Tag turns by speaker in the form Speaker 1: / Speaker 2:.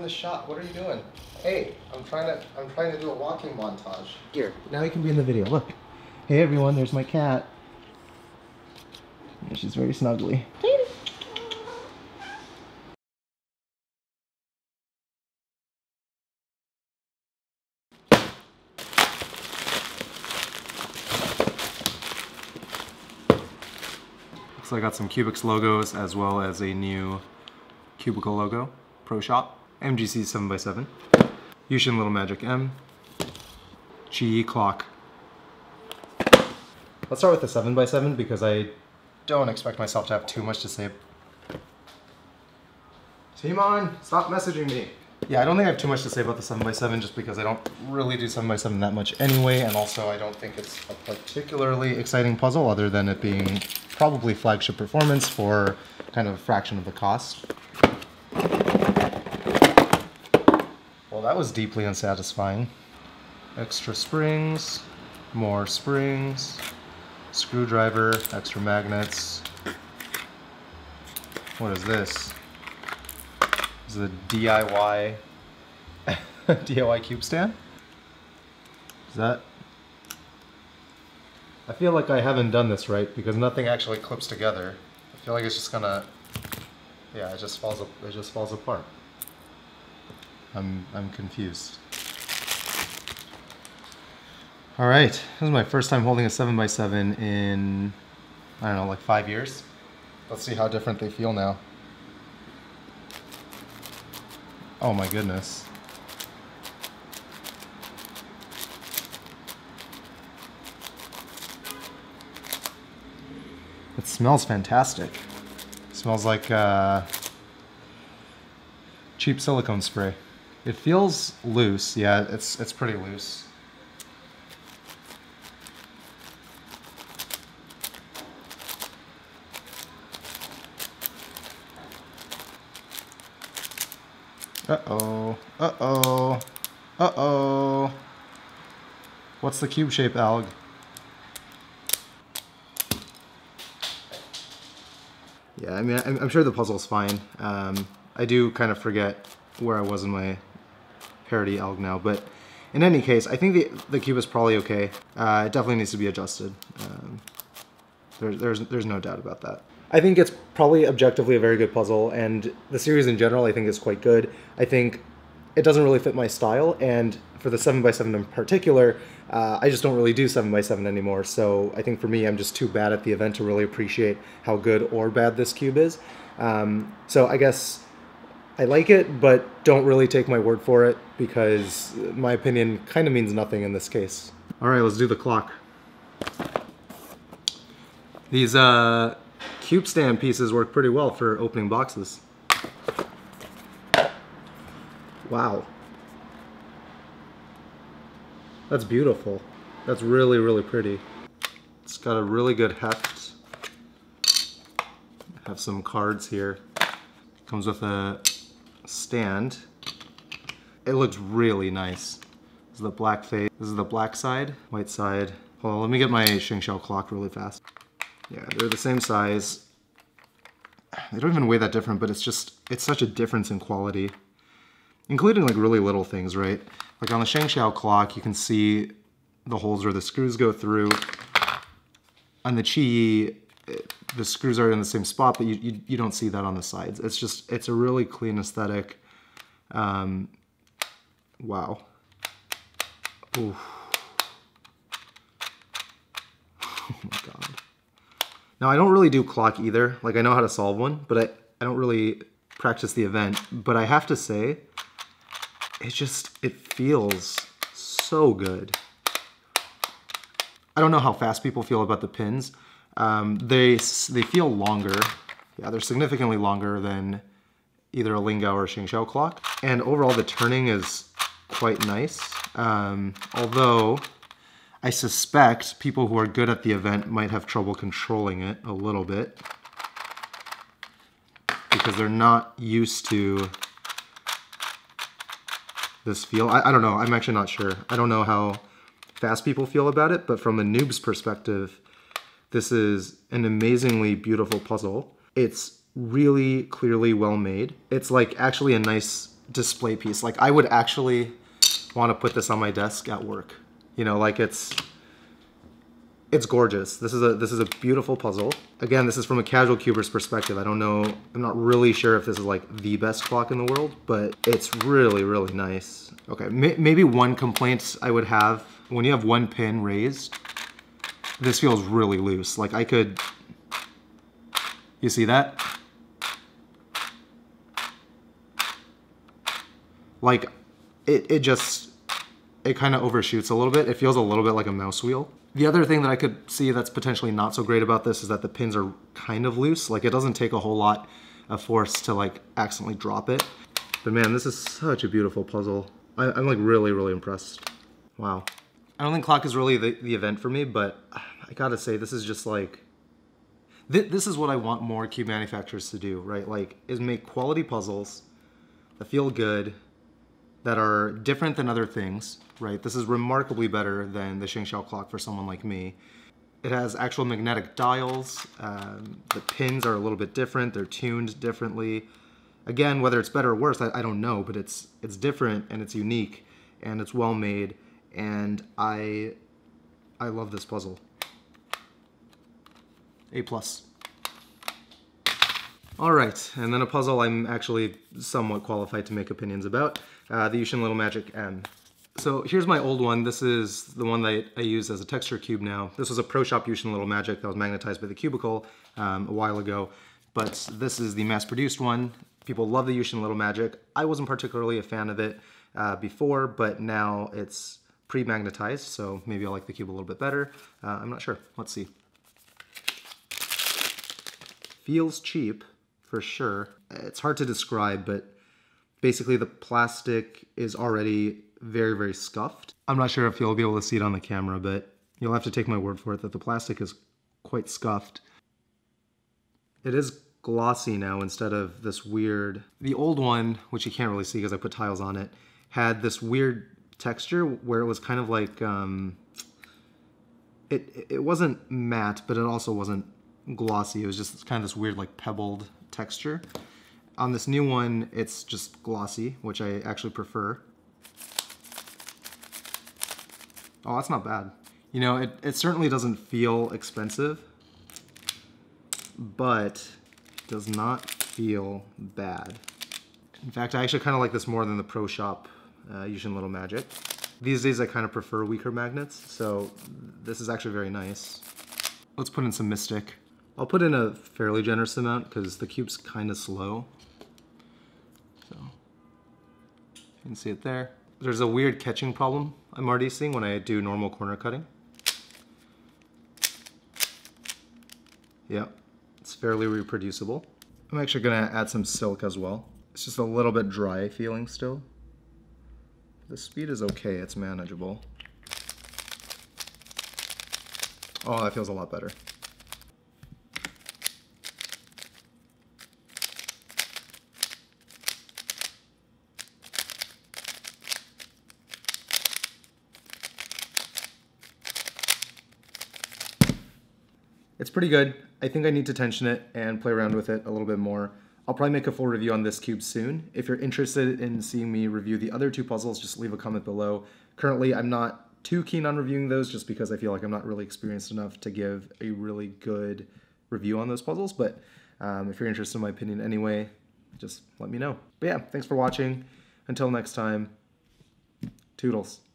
Speaker 1: the shot. What are you doing? Hey, I'm trying to do a walking montage. Here, now you can be in the video. Look. Hey everyone, there's my cat. And she's very snuggly. So I got some cyoubx logos as well as a new QiYi logo, Pro Shop, MGC 7x7, YuXin Little Magic M, QiYi Clock. Let's start with the 7x7 because I don't expect myself to have too much to say. Timon, stop messaging me. Yeah, I don't think I have too much to say about the 7x7 just because I don't really do 7x7 that much anyway, and also I don't think it's a particularly exciting puzzle other than it being probably flagship performance for kind of a fraction of the cost. Well, that was deeply unsatisfying. Extra springs, more springs, screwdriver, extra magnets. What is this? This is a DIY DIY cube stand? Is that? I feel like I haven't done this right because nothing actually clips together. I feel like it's just gonna, yeah, it just falls apart. I'm confused. All right, this is my first time holding a 7x7 in, I don't know, like 5 years. Let's see how different they feel now. Oh my goodness. It smells fantastic. It smells like cheap silicone spray. It feels loose. Yeah, it's pretty loose. Uh-oh. Uh-oh. Uh-oh. What's the cube shape, Alg? Yeah, I mean, I'm sure the puzzle's fine. I do kind of forget where I was in my parody Alg now, but in any case, I think the cube is probably okay. It definitely needs to be adjusted. There's no doubt about that. I think it's probably objectively a very good puzzle, and the series in general I think is quite good. I think it doesn't really fit my style, and for the 7x7 in particular, I just don't really do 7x7 anymore, so I think for me I'm just too bad at the event to really appreciate how good or bad this cube is. So I guess I like it, but don't really take my word for it, because my opinion kind of means nothing in this case. Alright, let's do the clock. These cube stand pieces work pretty well for opening boxes. Wow. That's beautiful. That's really, really pretty. It's got a really good heft. I have some cards here. Comes with a stand. It looks really nice. This is the black face. This is the black side, white side. Hold on, let me get my Shengxiao clock really fast. Yeah, they're the same size. They don't even weigh that different, but it's such a difference in quality. Including like really little things, right? Like on the Shengxiao clock, you can see the holes where the screws go through. On the QiYi, the screws are in the same spot, but you don't see that on the sides. It's a really clean aesthetic. Wow. Oof. Oh my God. Now I don't really do clock either. Like I know how to solve one, but I don't really practice the event. But I have to say, it feels so good. I don't know how fast people feel about the pins. They feel longer. Yeah, they're significantly longer than either a Lingao or a Shengxiao clock. And overall the turning is quite nice. Although I suspect people who are good at the event might have trouble controlling it a little bit because they're not used to this feel. I don't know, I'm actually not sure. I don't know how fast people feel about it, but from a noob's perspective, this is an amazingly beautiful puzzle. It's really clearly well made. It's like actually a nice display piece. Like I would actually want to put this on my desk at work. You know, like it's gorgeous. This is a beautiful puzzle. Again, this is from a casual cuber's perspective. I don't know, I'm not really sure if this is like the best clock in the world, but it's really, really nice. Okay, maybe one complaint I would have, when you have one pin raised, this feels really loose. Like I could, you see that? Like it kind of overshoots a little bit. It feels a little bit like a mouse wheel. The other thing that I could see that's potentially not so great about this is that the pins are kind of loose. Like it doesn't take a whole lot of force to like accidentally drop it. But man, this is such a beautiful puzzle. I'm like really, really impressed. Wow. I don't think clock is really the event for me, but I gotta say, this is just like, this is what I want more cube manufacturers to do, right? Like, is make quality puzzles that feel good, that are different than other things, right? This is remarkably better than the Shengxiao clock for someone like me. It has actual magnetic dials. The pins are a little bit different. They're tuned differently. Again, whether it's better or worse, I don't know, but it's different and it's unique and it's well made, and I love this puzzle. A+. All right, and then a puzzle I'm actually somewhat qualified to make opinions about, the YuXin Little Magic M. So here's my old one. This is the one that I use as a texture cube now. This was a Pro Shop YuXin Little Magic that was magnetized by TheCubicle a while ago, but this is the mass-produced one. People love the YuXin Little Magic. I wasn't particularly a fan of it before, but now it's pre-magnetized, so maybe I'll like the cube a little bit better. I'm not sure. Let's see. Feels cheap, for sure. It's hard to describe, but basically the plastic is already very, very scuffed. I'm not sure if you'll be able to see it on the camera, but you'll have to take my word for it that the plastic is quite scuffed. It is glossy now instead of this weird... The old one, which you can't really see because I put tiles on it, had this weird texture where it was kind of like... It wasn't matte, but it also wasn't glossy. It was just kind of this weird like pebbled texture. On this new one, it's just glossy, which I actually prefer. Oh, that's not bad. You know, it certainly doesn't feel expensive, but it does not feel bad. In fact, I actually kind of like this more than the Pro Shop YuXin Little Magic. These days I kind of prefer weaker magnets, so this is actually very nice. Let's put in some Mystic. I'll put in a fairly generous amount because the cube's kind of slow. So, you can see it there. There's a weird catching problem I'm already seeing when I do normal corner cutting. Yeah, it's fairly reproducible. I'm actually gonna add some silk as well. It's just a little bit dry feeling still. The speed is okay, it's manageable. Oh, that feels a lot better. It's pretty good. I think I need to tension it and play around with it a little bit more. I'll probably make a full review on this cube soon. If you're interested in seeing me review the other two puzzles, just leave a comment below. Currently, I'm not too keen on reviewing those just because I feel like I'm not really experienced enough to give a really good review on those puzzles, but if you're interested in my opinion anyway, just let me know. But yeah, thanks for watching. Until next time, toodles.